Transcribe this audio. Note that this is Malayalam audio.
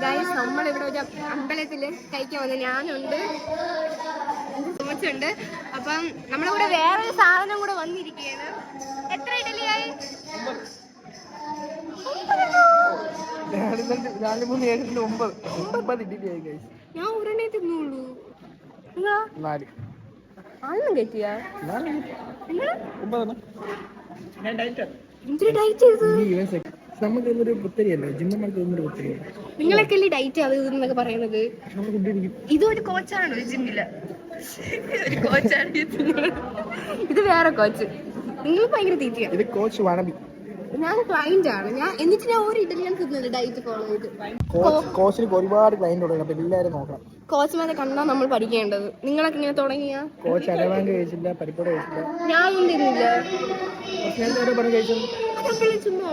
ഗൈസ് നമ്മളിവിടെ ഒരു അമ്പലത്തിൽ കഴിക്കാൻ വന്നു. ഞാനുണ്ട്, സുമച്ചുണ്ട്. അപ്പം നമ്മളിവിടെ വേറൊരു സാധനം കൂടെ വന്നിരിക്കുകയാണ്. എത്ര ഇഡലിയായി? 9 ഇഡലിയായി ഗൈസ്. ഞാൻ ഒരെണ്ണേ തിന്നുള്ളൂ. ആണെന്നും കെറ്റിയാ നിങ്ങളൊക്കെ അല്ലേ ഡയറ്റ് അത് ഇതെന്നൊക്കെ പറയുന്നത്. ഇതൊരു കോച്ചാണോ ജിമ്മില്? ഒരു കോച്ചാണ് ഇത് വേറെ കോച്ച്. നിങ്ങൾ ഭയങ്കര തീറ്റയാണ്. ഇത് കോച്ച് വണബി. ഞാൻ ക്ലൈന്റ് ആണ്. എന്നിട്ട് ഞാൻ ഒരു ഇഡലി ഞാൻ തിന്നത് ഡയറ്റ് ഫോളോ ചെയ്ത്. കോച്ചിന് ഒരുപാട് ക്ലൈന്റ് ഉണ്ട്. അപ്പൊ എല്ലാവരും നോക്കണം. കോച്ച്മാരെ കണ്ടാ നമ്മൾ പഠിക്കേണ്ടത്. നിങ്ങളൊക്കെ ഇങ്ങനെ തുടങ്ങിയ കോച്ച് അരവാങ്ക് കഴിച്ചില്ല, പരിപ്പോട് കഴിച്ചില്ല. ഞാൻ തിന്നില്ല. പറഞ്ഞു കഴിച്ചു. ചുമ്മാ